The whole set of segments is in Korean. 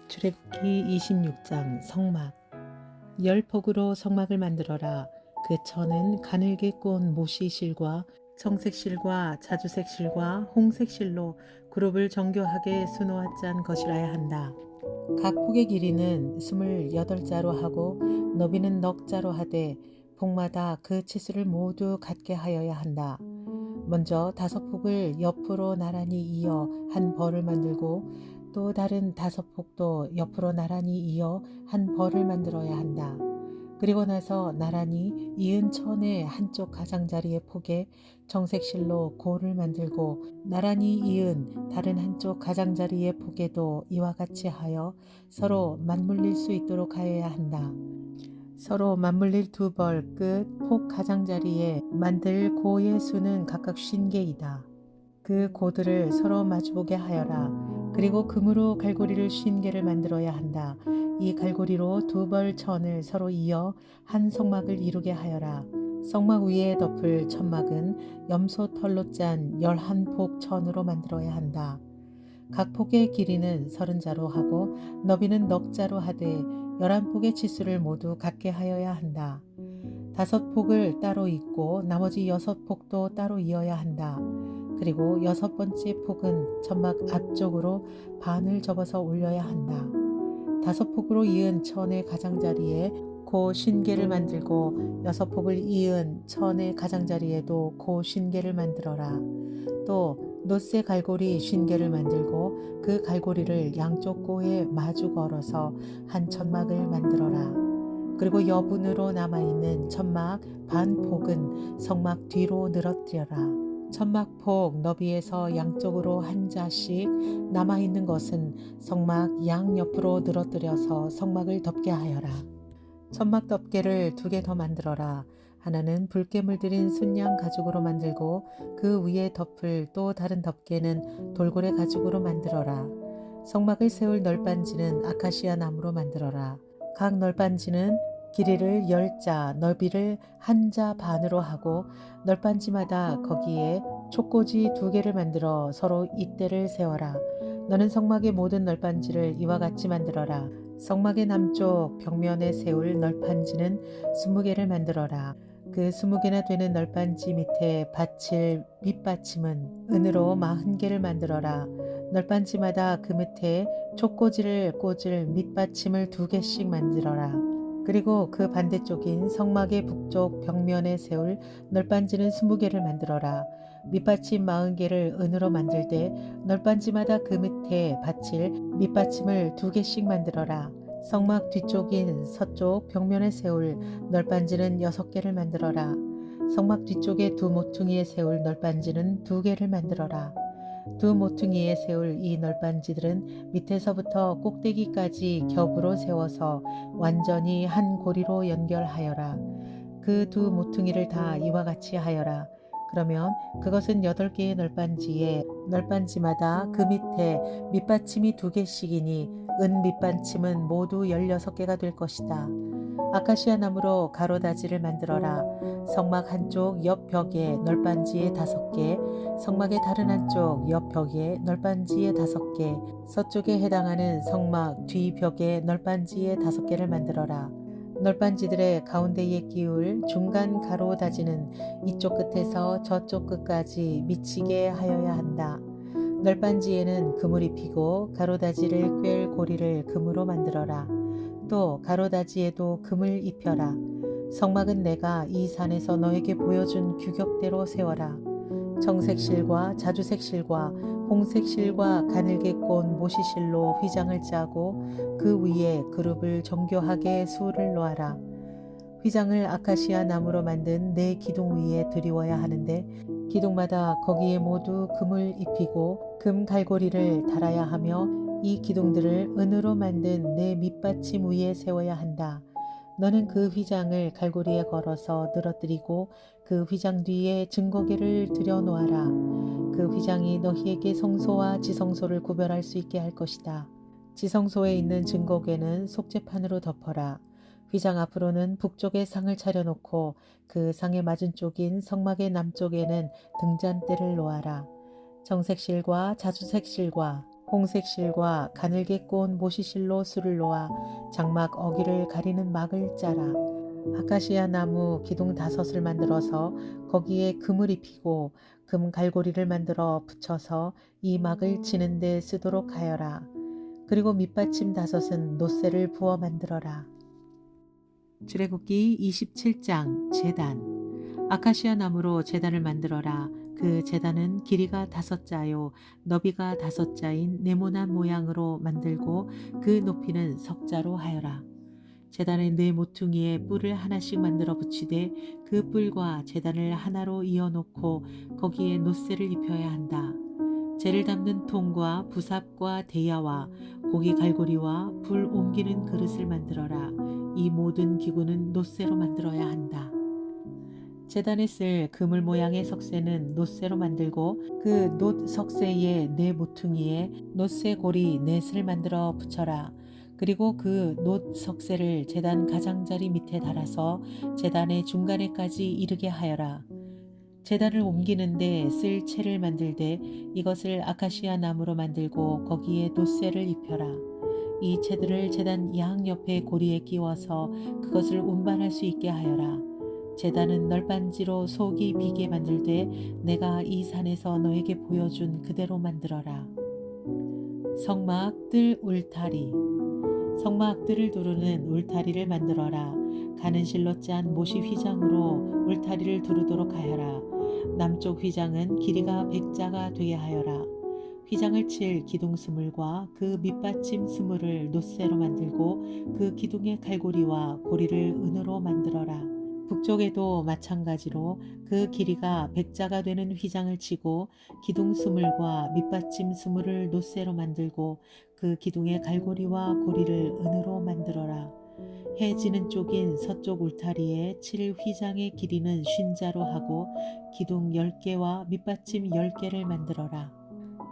출애굽기 26장 성막. 열 폭으로 성막을 만들어라. 그 천은 가늘게 꼰 모시실과 청색실과 자주색실과 홍색실로 그룹을 정교하게 수놓아 짠 것이라야 한다. 각 폭의 길이는 28자로 하고 너비는 넉자로 하되 폭마다 그 치수를 모두 같게 하여야 한다. 먼저 5폭을 옆으로 나란히 이어 한 벌을 만들고 또 다른 5폭도 옆으로 나란히 이어 한 벌을 만들어야 한다. 그리고 나서 나란히 이은 천의 한쪽 가장자리의 폭에 정색실로 고를 만들고 나란히 이은 다른 한쪽 가장자리의 폭에도 이와 같이 하여 서로 맞물릴 수 있도록 하여야 한다. 서로 맞물릴 두 벌 끝 폭 가장자리에 만들 고의 수는 각각 50개이다. 그 고들을 서로 마주보게 하여라. 그리고 금으로 갈고리를 50개를 만들어야 한다. 이 갈고리로 두 벌 천을 서로 이어 한 성막을 이루게 하여라. 성막 위에 덮을 천막은 염소털로 짠 11폭 천으로 만들어야 한다. 각 폭의 길이는 30자로 하고 너비는 넉자로 하되 11폭의 치수를 모두 같게 하여야 한다. 5폭을 따로 잇고 나머지 6폭도 따로 이어야 한다. 그리고 6번째 폭은 천막 앞쪽으로 반을 접어서 올려야 한다. 5폭으로 이은 천의 가장자리에 고 50개를 만들고 6폭을 이은 천의 가장자리에도 고 50개를 만들어라. 또 놋새 갈고리 50개를 만들고 그 갈고리를 양쪽 고에 마주 걸어서 한 천막을 만들어라. 그리고 여분으로 남아있는 천막 반폭은 성막 뒤로 늘어뜨려라. 천막폭 너비에서 양쪽으로 한 자씩 남아있는 것은 성막 양옆으로 늘어뜨려서 성막을 덮게 하여라. 천막 덮개를 2개 더 만들어라. 하나는 붉게 물들인 순양 가죽으로 만들고 그 위에 덮을 또 다른 덮개는 돌고래 가죽으로 만들어라. 성막을 세울 널빤지는 아카시아 나무로 만들어라. 각 널빤지는 길이를 10자, 너비를 1자 반으로 하고 널빤지마다 거기에 촉꽂이 2개를 만들어 서로 잇대를 세워라. 너는 성막의 모든 널빤지를 이와 같이 만들어라. 성막의 남쪽 벽면에 세울 널빤지는 20개를 만들어라. 그 20개나 되는 널빤지 밑에 받칠 밑받침은 은으로 40개를 만들어라. 널빤지마다 그 밑에 촉꽂이를 꽂을 밑받침을 2개씩 만들어라. 그리고 그 반대쪽인 성막의 북쪽 벽면에 세울 널빤지는 20개를 만들어라. 밑받침 40개를 은으로 만들 때 널빤지마다 그 밑에 받칠 밑받침을 2개씩 만들어라. 성막 뒤쪽인 서쪽 벽면에 세울 널빤지는 6개를 만들어라. 성막 뒤쪽의 두 모퉁이에 세울 널빤지는 2개를 만들어라. 두 모퉁이에 세울 이 널빤지들은 밑에서부터 꼭대기까지 겹으로 세워서 완전히 한 고리로 연결하여라. 그 두 모퉁이를 다 이와 같이 하여라. 그러면 그것은 8개의 널빤지에 널빤지마다 그 밑에 밑받침이 2개씩이니 은 밑받침은 모두 16개가 될 것이다. 아카시아 나무로 가로다지를 만들어라. 성막 한쪽 옆 벽에 널빤지에 5개, 성막의 다른 한쪽 옆 벽에 널빤지에 5개, 서쪽에 해당하는 성막 뒤 벽에 널빤지에 5개를 만들어라. 널빤지들의 가운데에 끼울 중간 가로다지는 이쪽 끝에서 저쪽 끝까지 미치게 하여야 한다. 널빤지에는 금을 입히고 가로다지를 꿰을 고리를 금으로 만들어라. 또 가로다지에도 금을 입혀라. 성막은 내가 이 산에서 너에게 보여준 규격대로 세워라. 정색실과 자주색실과 홍색실과 가늘게 꼰 모시실로 휘장을 짜고 그 위에 그룹을 정교하게 수를 놓아라. 휘장을 아카시아 나무로 만든 4기둥 위에 드리워야 하는데 기둥마다 거기에 모두 금을 입히고 금 갈고리를 달아야 하며 이 기둥들을 은으로 만든 4 밑받침 위에 세워야 한다. 너는 그 휘장을 갈고리에 걸어서 늘어뜨리고 그 휘장 뒤에 증거계를 들여놓아라. 그 휘장이 너희에게 성소와 지성소를 구별할 수 있게 할 것이다. 지성소에 있는 증거계는 속죄판으로 덮어라. 휘장 앞으로는 북쪽에 상을 차려놓고 그 상의 맞은 쪽인 성막의 남쪽에는 등잔대를 놓아라. 정색실과 자주색실과 홍색 실과 가늘게 꼬은 모시실로 술을 놓아 장막 어기를 가리는 막을 짜라. 아카시아 나무 기둥 5을 만들어서 거기에 금을 입히고 금 갈고리를 만들어 붙여서 이 막을 치는 데 쓰도록 하여라. 그리고 밑받침 5은 놋새를 부어 만들어라. 출애굽기 27장 제단. 아카시아 나무로 제단을 만들어라. 그 제단은 길이가 5자요 너비가 5자인 네모난 모양으로 만들고 그 높이는 석자로 하여라. 제단의 4모퉁이에 뿔을 하나씩 만들어 붙이되 그 뿔과 제단을 하나로 이어놓고 거기에 놋새를 입혀야 한다. 재를 담는 통과 부삽과 대야와 고기 갈고리와 불 옮기는 그릇을 만들어라. 이 모든 기구는 놋새로 만들어야 한다. 제단에 쓸 그물 모양의 석쇠는 놋새로 만들고 그 놋 석쇠의 4모퉁이에 놋새 고리 4을 만들어 붙여라. 그리고 그 놋 석쇠를 제단 가장자리 밑에 달아서 제단의 중간에까지 이르게 하여라. 제단을 옮기는데 쓸 채를 만들되 이것을 아카시아 나무로 만들고 거기에 놋새를 입혀라. 이 채들을 제단 양옆에 고리에 끼워서 그것을 운반할 수 있게 하여라. 제단은 널빤지로 속이 비게 만들되 내가 이 산에서 너에게 보여준 그대로 만들어라. 성막 뜰 울타리. 성막 뜰을 두르는 울타리를 만들어라. 가는 실로 짠 모시 휘장으로 울타리를 두르도록 하여라. 남쪽 휘장은 길이가 100자가 되게 하여라. 휘장을 칠 기둥 스물과 그 밑받침 스물을 놋새로 만들고 그 기둥의 갈고리와 고리를 은으로 만들어라. 북쪽에도 마찬가지로 그 길이가 100자가 되는 휘장을 치고 기둥 스물과 밑받침 스물을 놋새로 만들고 그 기둥의 갈고리와 고리를 은으로 만들어라. 해 지는 쪽인 서쪽 울타리에 칠 휘장의 길이는 50자로 하고 기둥 10개와 밑받침 10개를 만들어라.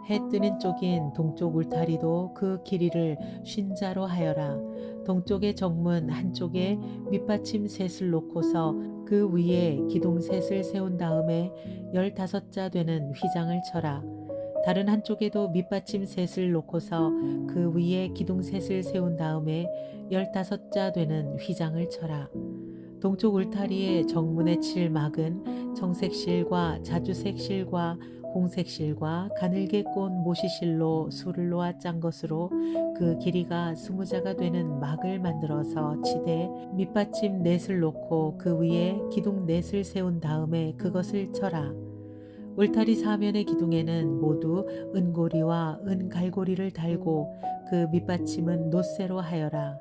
해 뜨는 쪽인 동쪽 울타리도 그 길이를 50자로 하여라. 동쪽의 정문 한쪽에 밑받침 셋을 놓고서 그 위에 기둥 셋을 세운 다음에 15자 되는 휘장을 쳐라. 다른 한쪽에도 밑받침 셋을 놓고서 그 위에 기둥 셋을 세운 다음에 15자 되는 휘장을 쳐라. 동쪽 울타리의 정문에 칠 막은 청색 실과 자주색 실과 홍색 실과 가늘게 꼰 모시실로 술을 놓아 짠 것으로 그 길이가 20자가 되는 막을 만들어서 치되 밑받침 넷을 놓고 그 위에 기둥 넷을 세운 다음에 그것을 쳐라. 울타리 사면의 기둥에는 모두 은고리와 은갈고리를 달고 그 밑받침은 놋새로 하여라.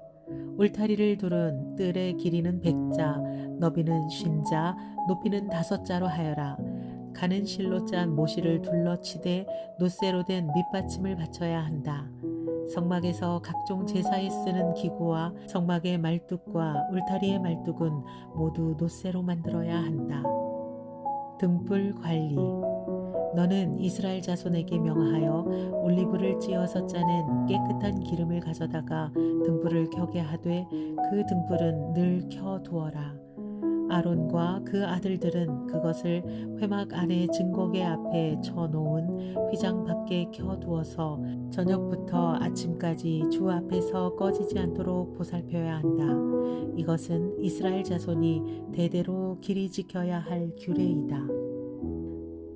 울타리를 두른 뜰의 길이는 100자, 너비는 50자, 높이는 5자로 하여라. 가는 실로 짠 모시를 둘러치되 놋새로 된 밑받침을 받쳐야 한다. 성막에서 각종 제사에 쓰는 기구와 성막의 말뚝과 울타리의 말뚝은 모두 놋새로 만들어야 한다. 등불 관리. 너는 이스라엘 자손에게 명하여 올리브를 찧어서 짜낸 깨끗한 기름을 가져다가 등불을 켜게 하되 그 등불은 늘 켜두어라. 아론과 그 아들들은 그것을 회막 안에 증거계 앞에 쳐놓은 휘장 밖에 켜두어서 저녁부터 아침까지 주 앞에서 꺼지지 않도록 보살펴야 한다. 이것은 이스라엘 자손이 대대로 길이 지켜야 할 규례이다.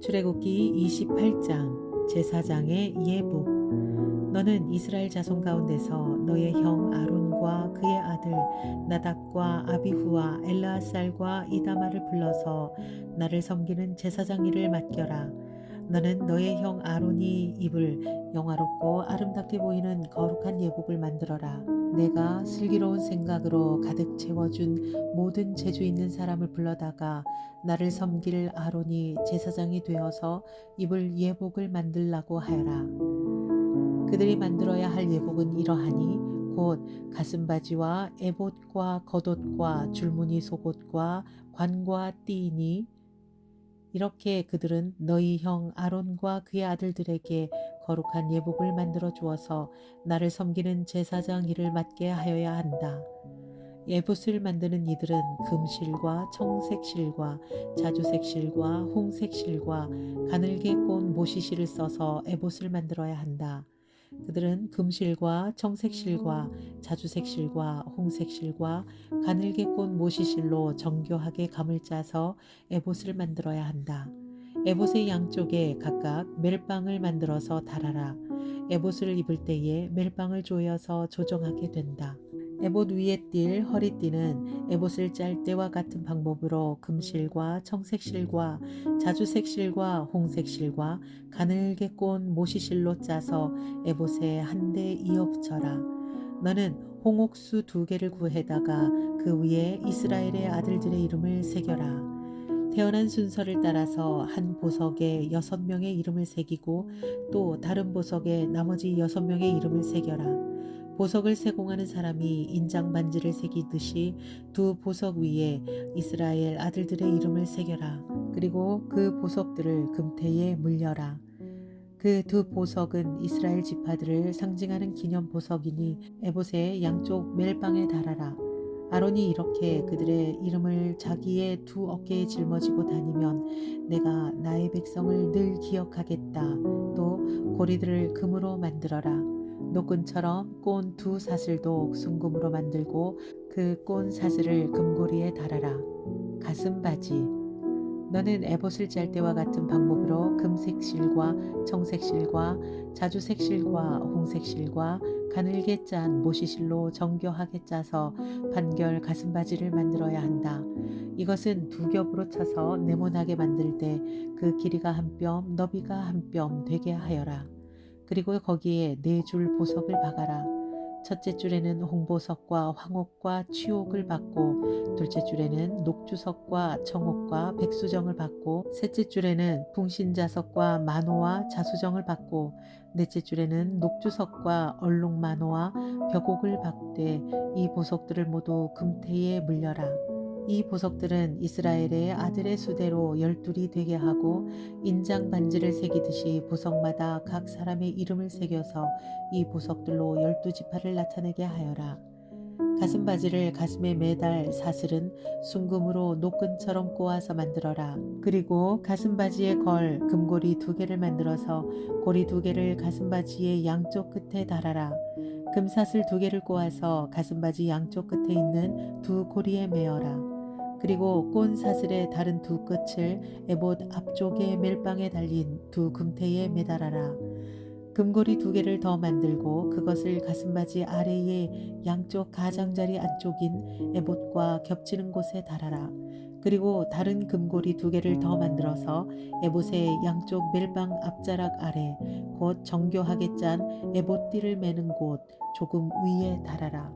출애굽기 28장 제사장의 예복. 너는 이스라엘 자손 가운데서 너의 형 아론과 그의 아들 나답과 아비후와 엘르아살과 이다마를 불러서 나를 섬기는 제사장 일을 맡겨라. 너는 너의 형 아론이 입을 영화롭고 아름답게 보이는 거룩한 예복을 만들어라. 내가 슬기로운 생각으로 가득 채워준 모든 재주 있는 사람을 불러다가 나를 섬길 아론이 제사장이 되어서 입을 예복을 만들라고 하여라. 그들이 만들어야 할 예복은 이러하니 곧 가슴바지와 에봇과 겉옷과 줄무늬 속옷과 관과 띠이니 이렇게 그들은 너희 형 아론과 그의 아들들에게 거룩한 예복을 만들어 주어서 나를 섬기는 제사장 일을 맡게 하여야 한다. 예봇을 만드는 이들은 금실과 청색실과 자주색실과 홍색실과 가늘게 꼰 모시실을 써서 에봇을 만들어야 한다. 그들은 금실과 청색실과 자주색실과 홍색실과 가늘게 꼰 모시실로 정교하게 감을 짜서 에봇을 만들어야 한다. 에봇의 양쪽에 각각 멜빵을 만들어서 달아라. 에봇을 입을 때에 멜빵을 조여서 조정하게 된다. 에봇 위에 띌 허리띠는 에봇을 짤 때와 같은 방법으로 금실과 청색실과 자주색실과 홍색실과 가늘게 꼰 모시실로 짜서 에봇에 한데 이어붙여라. 너는 홍옥수 2개를 구해다가 그 위에 이스라엘의 아들들의 이름을 새겨라. 태어난 순서를 따라서 한 보석에 6명의 이름을 새기고 또 다른 보석에 나머지 6명의 이름을 새겨라. 보석을 세공하는 사람이 인장 반지를 새기듯이 2 보석 위에 이스라엘 아들들의 이름을 새겨라. 그리고 그 보석들을 금태에 물려라. 그 2 보석은 이스라엘 지파들을 상징하는 기념 보석이니 에봇의 양쪽 멜빵에 달아라. 아론이 이렇게 그들의 이름을 자기의 2 어깨에 짊어지고 다니면 내가 나의 백성을 늘 기억하겠다. 또 고리들을 금으로 만들어라. 노끈처럼 꼰 2 사슬도 순금으로 만들고 그 꼰 사슬을 금고리에 달아라. 가슴바지. 너는 에봇을 짤 때와 같은 방법으로 금색실과 청색실과 자주색실과 홍색실과 가늘게 짠 모시실로 정교하게 짜서 판결 가슴바지를 만들어야 한다. 이것은 2 겹으로 쳐서 네모나게 만들 때 그 길이가 1 뼘, 너비가 1 뼘 되게 하여라. 그리고 거기에 4줄 보석을 박아라. 첫째 줄에는 홍보석과 황옥과 취옥을 받고 둘째 줄에는 녹주석과 청옥과 백수정을 받고 셋째 줄에는 풍신자석과 만호와 자수정을 받고 넷째 줄에는 녹주석과 얼룩만호와 벽옥을 받되 이 보석들을 모두 금태에 물려라. 이 보석들은 이스라엘의 아들의 수대로 12이 되게 하고 인장 반지를 새기듯이 보석마다 각 사람의 이름을 새겨서 이 보석들로 12지파를 나타내게 하여라. 가슴바지를 가슴에 매달 사슬은 순금으로 노끈처럼 꼬아서 만들어라. 그리고 가슴바지에 걸 금고리 2개를 만들어서 고리 2개를 가슴바지의 양쪽 끝에 달아라. 금사슬 2개를 꼬아서 가슴바지 양쪽 끝에 있는 2 고리에 매어라. 그리고 꼰 사슬의 다른 2 끝을 에봇 앞쪽에 멜빵에 달린 2 금태에 매달아라. 금고리 2개를 더 만들고 그것을 가슴바지 아래의 양쪽 가장자리 안쪽인 에봇과 겹치는 곳에 달아라. 그리고 다른 금고리 2개를 더 만들어서 에봇의 양쪽 멜빵 앞자락 아래 곧 정교하게 짠 에봇띠를 매는 곳 조금 위에 달아라.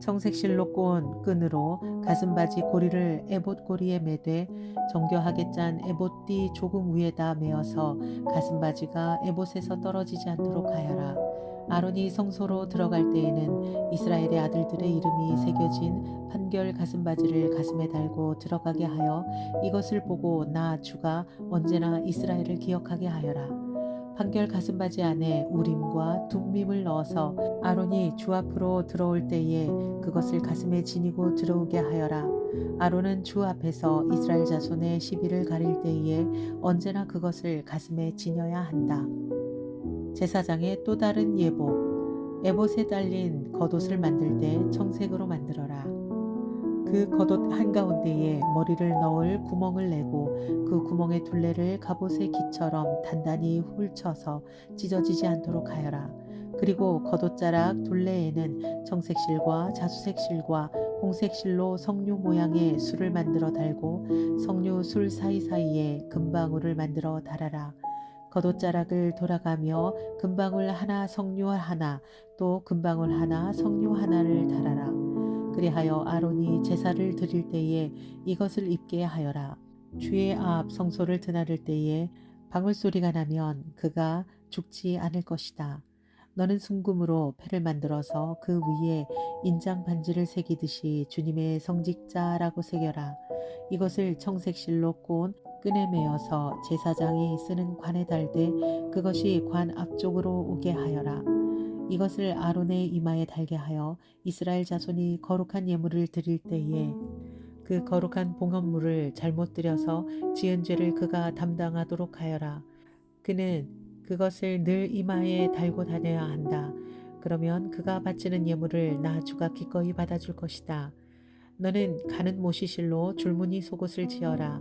청색실로 꼰 끈으로 가슴바지 고리를 에봇 고리에 매되 정교하게 짠 에봇띠 조금 위에다 메어서 가슴바지가 에봇에서 떨어지지 않도록 하여라. 아론이 성소로 들어갈 때에는 이스라엘의 아들들의 이름이 새겨진 판결 가슴바지를 가슴에 달고 들어가게 하여 이것을 보고 나 주가 언제나 이스라엘을 기억하게 하여라. 판결 가슴바지 안에 우림과 둠밈을 넣어서 아론이 주 앞으로 들어올 때에 그것을 가슴에 지니고 들어오게 하여라. 아론은 주 앞에서 이스라엘 자손의 시비를 가릴 때에 언제나 그것을 가슴에 지녀야 한다. 제사장의 또 다른 예복. 에봇에 달린 겉옷을 만들 때 청색으로 만들어라. 그 겉옷 한가운데에 머리를 넣을 구멍을 내고 그 구멍의 둘레를 갑옷의 기처럼 단단히 훌쳐서 찢어지지 않도록 하여라. 그리고 겉옷자락 둘레에는 청색실과 자수색실과 홍색실로 석류 모양의 술을 만들어 달고 석류 술 사이사이에 금방울을 만들어 달아라. 겉옷자락을 돌아가며 금방울 하나 석류 하나 또 금방울 하나 석류 하나를 달아라. 그리하여 아론이 제사를 드릴 때에 이것을 입게 하여라. 주의 앞 성소를 드나들 때에 방울소리가 나면 그가 죽지 않을 것이다. 너는 순금으로 패를 만들어서 그 위에 인장 반지를 새기듯이 주님의 성직자라고 새겨라. 이것을 청색실로 꼰 끈에 매어서 제사장이 쓰는 관에 달되 그것이 관 앞쪽으로 오게 하여라. 이것을 아론의 이마에 달게 하여 이스라엘 자손이 거룩한 예물을 드릴 때에 그 거룩한 봉헌물을 잘못 드려서 지은 죄를 그가 담당하도록 하여라. 그는 그것을 늘 이마에 달고 다녀야 한다. 그러면 그가 바치는 예물을 나 주가 기꺼이 받아줄 것이다. 너는 가는 모시실로 줄무늬 속옷을 지어라.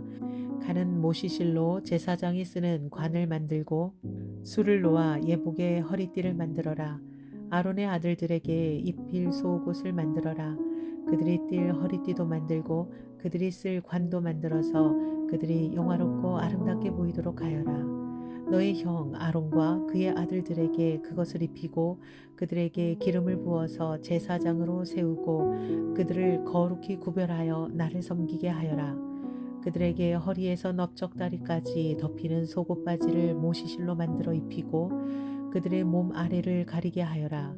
가는 모시실로 제사장이 쓰는 관을 만들고 술을 놓아 예복의 허리띠를 만들어라. 아론의 아들들에게 입힐 속옷을 만들어라. 그들이 띨 허리띠도 만들고 그들이 쓸 관도 만들어서 그들이 영화롭고 아름답게 보이도록 하여라. 너의 형 아론과 그의 아들들에게 그것을 입히고 그들에게 기름을 부어서 제사장으로 세우고 그들을 거룩히 구별하여 나를 섬기게 하여라. 그들에게 허리에서 넓적다리까지 덮이는 속옷바지를 모시실로 만들어 입히고 그들의 몸 아래를 가리게 하여라.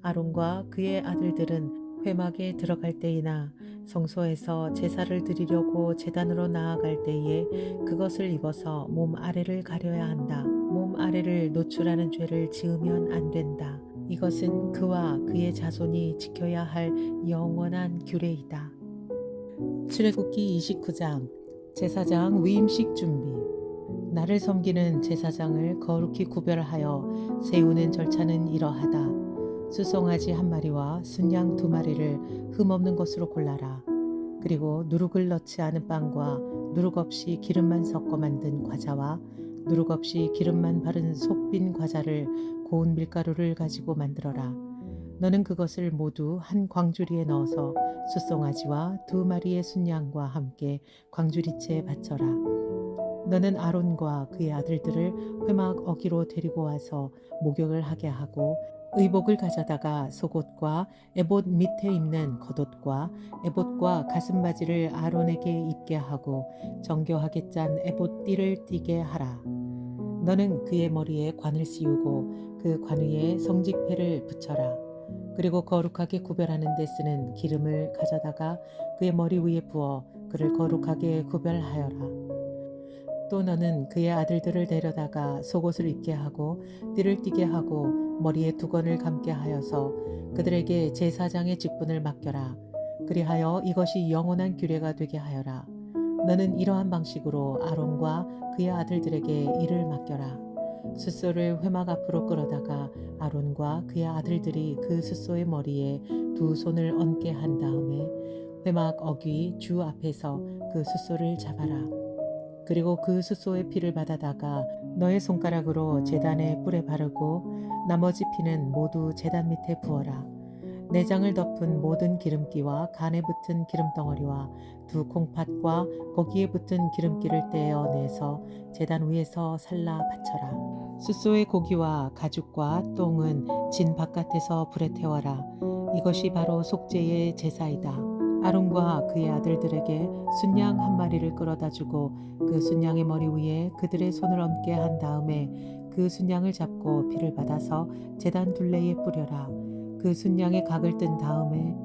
아론과 그의 아들들은 회막에 들어갈 때이나 성소에서 제사를 드리려고 제단으로 나아갈 때에 그것을 입어서 몸 아래를 가려야 한다. 몸 아래를 노출하는 죄를 지으면 안 된다. 이것은 그와 그의 자손이 지켜야 할 영원한 규례이다. 출애굽기 29장 제사장 위임식 준비. 나를 섬기는 제사장을 거룩히 구별하여 세우는 절차는 이러하다. 수송아지 1마리와 순양 2마리를 흠없는 것으로 골라라. 그리고 누룩을 넣지 않은 빵과 누룩 없이 기름만 섞어 만든 과자와 누룩 없이 기름만 바른 속빈 과자를 고운 밀가루를 가지고 만들어라. 너는 그것을 모두 한 광주리에 넣어서 숫송아지와 2마리의 순양과 함께 광주리째에 바쳐라. 너는 아론과 그의 아들들을 회막 어기로 데리고 와서 목욕을 하게 하고 의복을 가져다가 속옷과 에봇 밑에 입는 겉옷과 에봇과 가슴바지를 아론에게 입게 하고 정교하게 짠 에봇 띠를 띠게 하라. 너는 그의 머리에 관을 씌우고 그 관 위에 성직패를 붙여라. 그리고 거룩하게 구별하는 데 쓰는 기름을 가져다가 그의 머리 위에 부어 그를 거룩하게 구별하여라. 또 너는 그의 아들들을 데려다가 속옷을 입게 하고 띠를 띠게 하고 머리에 두건을 감게 하여서 그들에게 제사장의 직분을 맡겨라. 그리하여 이것이 영원한 규례가 되게 하여라. 너는 이러한 방식으로 아론과 그의 아들들에게 일을 맡겨라. 숫소를 회막 앞으로 끌어다가 아론과 그의 아들들이 그 숫소의 머리에 2손을 얹게 한 다음에 회막 어귀 주 앞에서 그 숫소를 잡아라. 그리고 그 숫소의 피를 받아다가 너의 손가락으로 제단의 뿔에 바르고 나머지 피는 모두 제단 밑에 부어라. 내장을 덮은 모든 기름기와 간에 붙은 기름덩어리와 2 콩팥과 거기에 붙은 기름기를 떼어내서 제단 위에서 살라 바쳐라. 숫소의 고기와 가죽과 똥은 진 바깥에서 불에 태워라. 이것이 바로 속죄의 제사이다. 아론과 그의 아들들에게 순양 1마리를 끌어다 주고 그 순양의 머리 위에 그들의 손을 얹게 한 다음에 그 순양을 잡고 피를 받아서 제단 둘레에 뿌려라. 그 순양의 각을 뜬 다음에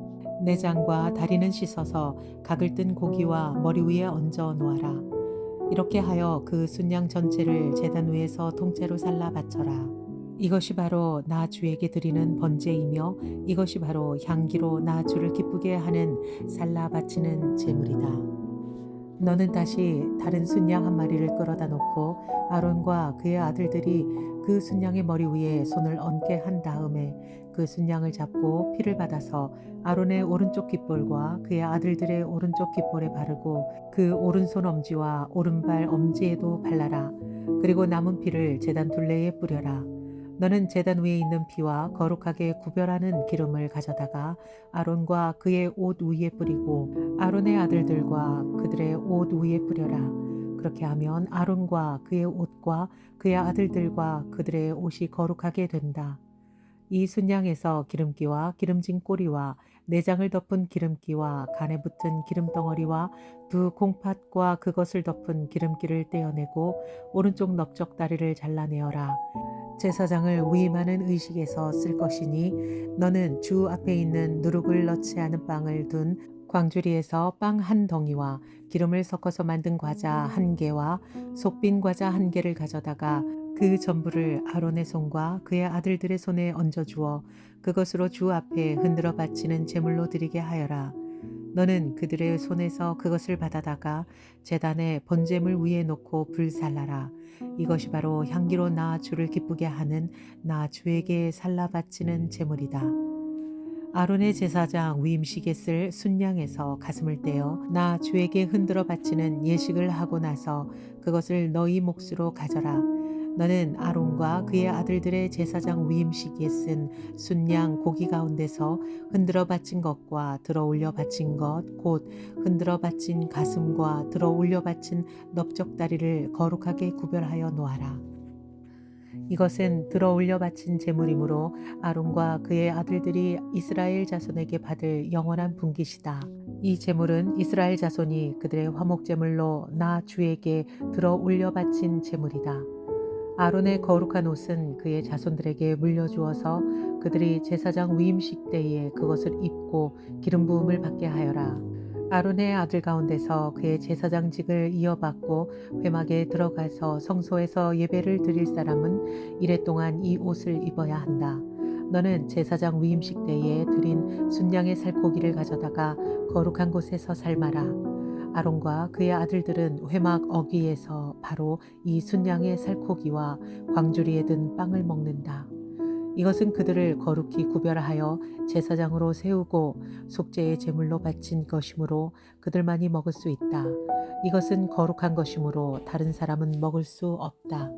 내장과 다리는 씻어서 각을 뜬 고기와 머리 위에 얹어 놓아라. 이렇게 하여 그 순양 전체를 제단 위에서 통째로 살라 바쳐라. 이것이 바로 나 주에게 드리는 번제이며 이것이 바로 향기로 나 주를 기쁘게 하는 살라 바치는 제물이다. 너는 다시 다른 순양 1마리를 끌어다 놓고 아론과 그의 아들들이 그 순양의 머리 위에 손을 얹게 한 다음에 그 순양을 잡고 피를 받아서 아론의 오른쪽 깃볼과 그의 아들들의 오른쪽 깃볼에 바르고 그 오른손 엄지와 오른발 엄지에도 발라라. 그리고 남은 피를 제단 둘레에 뿌려라. 너는 제단 위에 있는 피와 거룩하게 구별하는 기름을 가져다가 아론과 그의 옷 위에 뿌리고 아론의 아들들과 그들의 옷 위에 뿌려라. 그렇게 하면 아론과 그의 옷과 그의 아들들과 그들의 옷이 거룩하게 된다. 이 순양에서 기름기와 기름진 꼬리와 내장을 덮은 기름기와 간에 붙은 기름덩어리와 2 콩팥과 그것을 덮은 기름기를 떼어내고 오른쪽 넓적 다리를 잘라내어라. 제사장을 위임하는 의식에서 쓸 것이니 너는 주 앞에 있는 누룩을 넣지 않은 빵을 둔 광주리에서 빵 1덩이와 기름을 섞어서 만든 과자 1개와 속빈 과자 1개를 가져다가 그 전부를 아론의 손과 그의 아들들의 손에 얹어 주어 그것으로 주 앞에 흔들어 바치는 제물로 드리게 하여라. 너는 그들의 손에서 그것을 받아다가 제단의 번제물 위에 놓고 불살라라. 이것이 바로 향기로 나 주를 기쁘게 하는 나 주에게 살라 바치는 제물이다. 아론의 제사장 위임식에 쓸 순양에서 가슴을 떼어 나 주에게 흔들어 바치는 예식을 하고 나서 그것을 너희 몫으로 가져라. 너는 아론과 그의 아들들의 제사장 위임식에 쓴 순양 고기 가운데서 흔들어 바친 것과 들어 올려 바친 것 곧 흔들어 바친 가슴과 들어 올려 바친 넓적다리를 거룩하게 구별하여 놓아라. 이것은 들어 올려 바친 제물이므로 아론과 그의 아들들이 이스라엘 자손에게 받을 영원한 분깃이다. 이 제물은 이스라엘 자손이 그들의 화목 제물로 나 주에게 들어 올려 바친 제물이다. 아론의 거룩한 옷은 그의 자손들에게 물려주어서 그들이 제사장 위임식 때에 그것을 입고 기름 부음을 받게 하여라. 아론의 아들 가운데서 그의 제사장직을 이어받고 회막에 들어가서 성소에서 예배를 드릴 사람은 이래 동안 이 옷을 입어야 한다. 너는 제사장 위임식 때에 드린 순양의 살코기를 가져다가 거룩한 곳에서 삶아라. 아론과 그의 아들들은 회막 어귀에서 바로 이 순양의 살코기와 광주리에 든 빵을 먹는다. 이것은 그들을 거룩히 구별하여 제사장으로 세우고 속죄의 제물로 바친 것이므로 그들만이 먹을 수 있다. 이것은 거룩한 것이므로 다른 사람은 먹을 수 없다.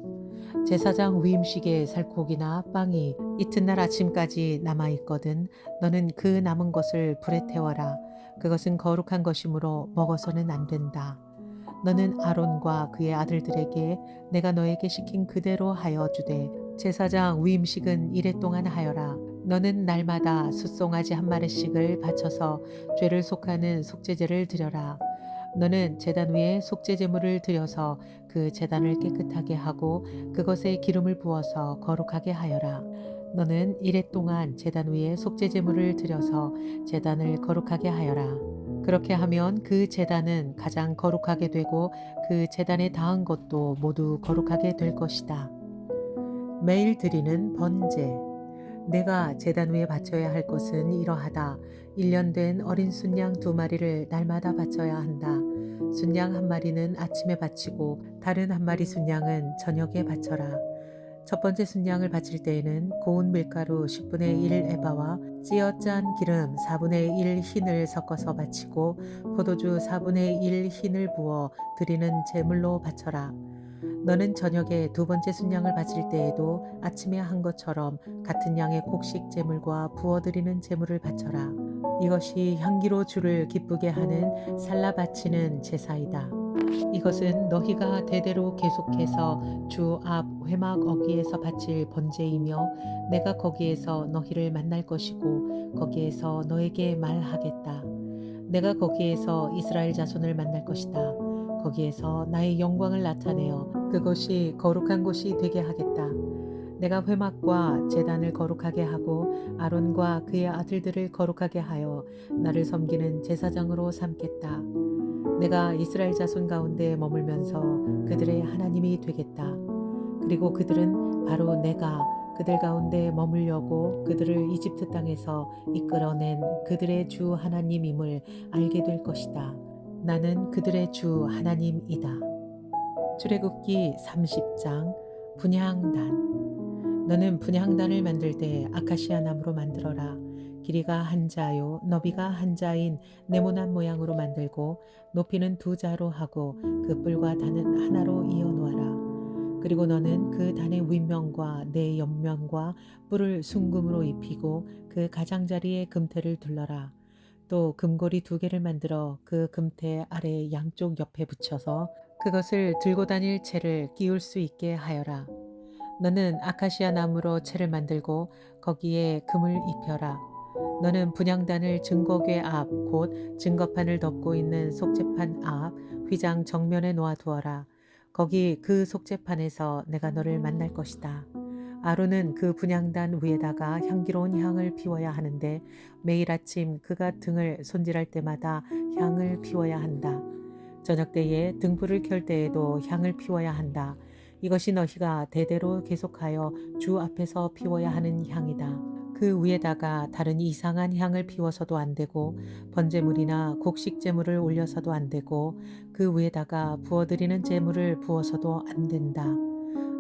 제사장 위임식의 살코기나 빵이 이튿날 아침까지 남아있거든 너는 그 남은 것을 불에 태워라. 그것은 거룩한 것이므로 먹어서는 안 된다. 너는 아론과 그의 아들들에게 내가 너에게 시킨 그대로 하여 주되 제사장 위임식은 이래 동안 하여라. 너는 날마다 숫송아지 한 마리씩을 바쳐서 죄를 속하는 속죄제를 드려라. 너는 제단 위에 속죄제물을 드려서 그 제단을 깨끗하게 하고 그것에 기름을 부어서 거룩하게 하여라. 너는 이래 동안 제단 위에 속죄제물을 드려서 제단을 거룩하게 하여라. 그렇게 하면 그 제단은 가장 거룩하게 되고 그 제단에 닿은 것도 모두 거룩하게 될 것이다. 매일 드리는 번제. 내가 제단 위에 바쳐야 할 것은 이러하다. 1년 된 어린 순양 2마리를 날마다 바쳐야 한다. 순양 1마리는 아침에 바치고 다른 1마리 순양은 저녁에 바쳐라. 첫 번째 순양을 바칠 때에는 고운 밀가루 10분의 1 에바와 찌어 짠 기름 4분의 1 흰을 섞어서 바치고 포도주 4분의 1 흰을 부어 드리는 제물로 바쳐라. 너는 저녁에 두 번째 순양을 바칠 때에도 아침에 한 것처럼 같은 양의 곡식 제물과 부어드리는 제물을 바쳐라. 이것이 향기로 주를 기쁘게 하는 살라 바치는 제사이다. 이것은 너희가 대대로 계속해서 주 앞 회막 어귀에서 바칠 번제이며 내가 거기에서 너희를 만날 것이고 거기에서 너에게 말하겠다. 내가 거기에서 이스라엘 자손을 만날 것이다. 거기에서 나의 영광을 나타내어 그것이 거룩한 곳이 되게 하겠다. 내가 회막과 제단을 거룩하게 하고 아론과 그의 아들들을 거룩하게 하여 나를 섬기는 제사장으로 삼겠다. 내가 이스라엘 자손 가운데 머물면서 그들의 하나님이 되겠다. 그리고 그들은 바로 내가 그들 가운데 머물려고 그들을 이집트 땅에서 이끌어낸 그들의 주 하나님임을 알게 될 것이다. 나는 그들의 주 하나님이다. 출애굽기 30장 분향단. 너는 분향단을 만들 때 아카시아 나무로 만들어라. 길이가 한 자요 너비가 한 자인 네모난 모양으로 만들고 높이는 2자로 하고 그 뿔과 단은 하나로 이어 놓아라. 그리고 너는 그 단의 윗면과 네 옆면과 뿔을 순금으로 입히고 그 가장자리에 금태를 둘러라. 또 금고리 2개를 만들어 그 금태 아래 양쪽 옆에 붙여서 그것을 들고 다닐 채를 끼울 수 있게 하여라. 너는 아카시아 나무로 채를 만들고 거기에 금을 입혀라. 너는 분향단을 증거궤 앞 곧 증거판을 덮고 있는 속죄판 앞 휘장 정면에 놓아두어라. 거기 그 속죄판에서 내가 너를 만날 것이다. 아론은 그 분향단 위에다가 향기로운 향을 피워야 하는데 매일 아침 그가 등을 손질할 때마다 향을 피워야 한다. 저녁 때에 등불을 켤 때에도 향을 피워야 한다. 이것이 너희가 대대로 계속하여 주 앞에서 피워야 하는 향이다. 그 그 위에다가 다른 이상한 향을 피워서도 안 되고 번제물이나 곡식 제물을 올려서도 안 되고 그 위에다가 부어드리는 제물을 부어서도 안 된다.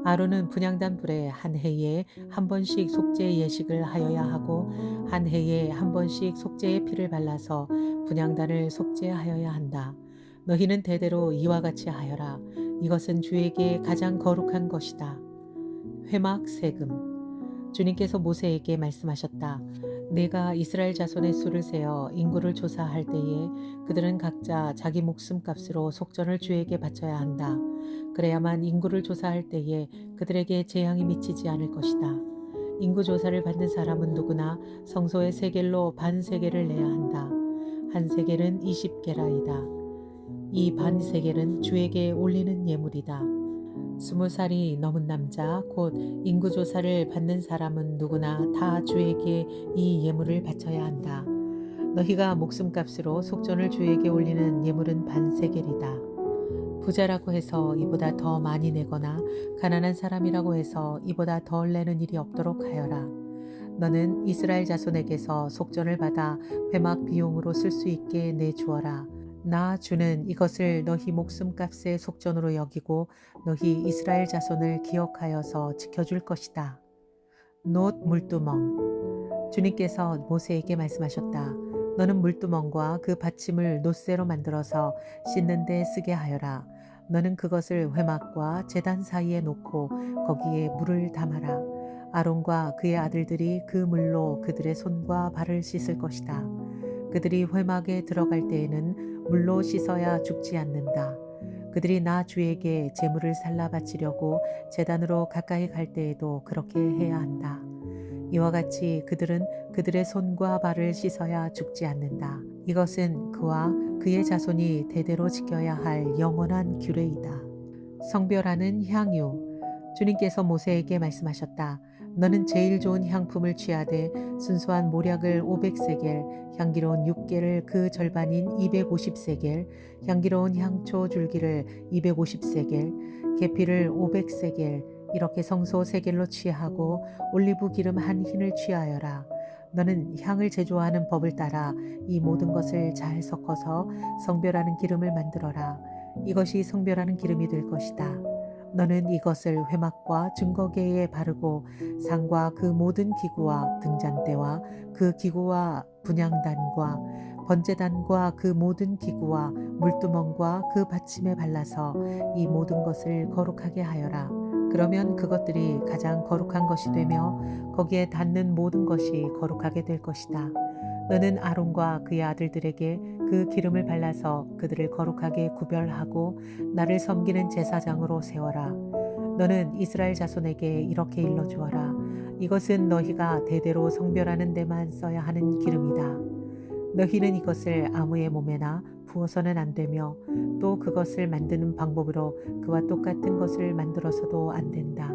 아론은 분향단 불에 한 해에 한 번씩 속죄 예식을 하여야 하고 한 해에 한 번씩 속죄의 피를 발라서 분향단을 속죄하여야 한다. 너희는 대대로 이와 같이 하여라. 이것은 주에게 가장 거룩한 것이다. 회막 세금. 주님께서 모세에게 말씀하셨다. 내가 이스라엘 자손의 수를 세어 인구를 조사할 때에 그들은 각자 자기 목숨값으로 속전을 주에게 바쳐야 한다. 그래야만 인구를 조사할 때에 그들에게 재앙이 미치지 않을 것이다. 인구 조사를 받는 사람은 누구나 성소의 세겔로 반 세겔을 내야 한다. 한 세겔은 20게라이다. 이 반 세겔은 주에게 올리는 예물이다. 20살이 넘은 남자 곧 인구조사를 받는 사람은 누구나 다 주에게 이 예물을 바쳐야 한다. 너희가 목숨값으로 속전을 주에게 올리는 예물은 반세겔이다. 부자라고 해서 이보다 더 많이 내거나 가난한 사람이라고 해서 이보다 덜 내는 일이 없도록 하여라. 너는 이스라엘 자손에게서 속전을 받아 회막 비용으로 쓸 수 있게 내주어라. 나 주는 이것을 너희 목숨값의 속전으로 여기고 너희 이스라엘 자손을 기억하여서 지켜줄 것이다. 놋 물두멍. 주님께서 모세에게 말씀하셨다. 너는 물두멍과 그 받침을 놋새로 만들어서 씻는 데 쓰게 하여라. 너는 그것을 회막과 제단 사이에 놓고 거기에 물을 담아라. 아론과 그의 아들들이 그 물로 그들의 손과 발을 씻을 것이다. 그들이 회막에 들어갈 때에는 물로 씻어야 죽지 않는다. 그들이 나 주에게 제물을 살라 바치려고 제단으로 가까이 갈 때에도 그렇게 해야 한다. 이와 같이 그들은 그들의 손과 발을 씻어야 죽지 않는다. 이것은 그와 그의 자손이 대대로 지켜야 할 영원한 규례이다. 성별하는 향유. 주님께서 모세에게 말씀하셨다. 너는 제일 좋은 향품을 취하되 순수한 모략을 500세겔, 향기로운 육개를 그 절반인 250세겔, 향기로운 향초 줄기를 250세겔, 계피를 500세겔, 이렇게 성소 세겔로 취하고 올리브 기름 한 흰을 취하여라. 너는 향을 제조하는 법을 따라 이 모든 것을 잘 섞어서 성별하는 기름을 만들어라. 이것이 성별하는 기름이 될 것이다. 너는 이것을 회막과 증거계에 바르고 상과 그 모든 기구와 등잔대와 그 기구와 분향단과 번제단과 그 모든 기구와 물두멍과 그 받침에 발라서 이 모든 것을 거룩하게 하여라. 그러면 그것들이 가장 거룩한 것이 되며 거기에 닿는 모든 것이 거룩하게 될 것이다. 너는 아론과 그의 아들들에게 그 기름을 발라서 그들을 거룩하게 구별하고 나를 섬기는 제사장으로 세워라. 너는 이스라엘 자손에게 이렇게 일러주어라. 이것은 너희가 대대로 성별하는 데만 써야 하는 기름이다. 너희는 이것을 아무의 몸에나 부어서는 안 되며 또 그것을 만드는 방법으로 그와 똑같은 것을 만들어서도 안 된다.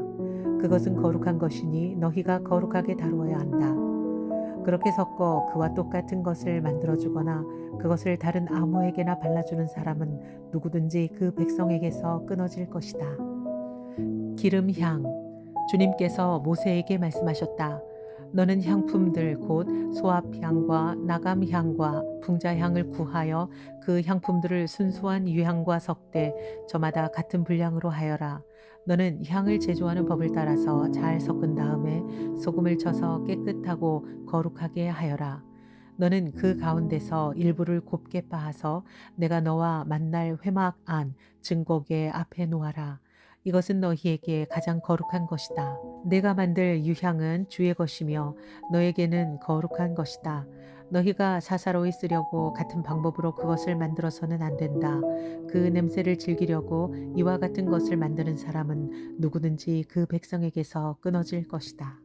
그것은 거룩한 것이니 너희가 거룩하게 다루어야 한다. 그렇게 섞어 그와 똑같은 것을 만들어주거나 그것을 다른 아무에게나 발라주는 사람은 누구든지 그 백성에게서 끊어질 것이다. 기름향. 주님께서 모세에게 말씀하셨다. 너는 향품들 곧 소합향과 나감향과 풍자향을 구하여 그 향품들을 순수한 유향과 섞되 저마다 같은 분량으로 하여라. 너는 향을 제조하는 법을 따라서 잘 섞은 다음에 소금을 쳐서 깨끗하고 거룩하게 하여라. 너는 그 가운데서 일부를 곱게 빻아서 내가 너와 만날 회막 안 증거계 앞에 놓아라. 이것은 너희에게 가장 거룩한 것이다. 내가 만들 유향은 주의 것이며 너에게는 거룩한 것이다. 너희가 사사로이 쓰려고 같은 방법으로 그것을 만들어서는 안 된다. 그 냄새를 즐기려고 이와 같은 것을 만드는 사람은 누구든지 그 백성에게서 끊어질 것이다.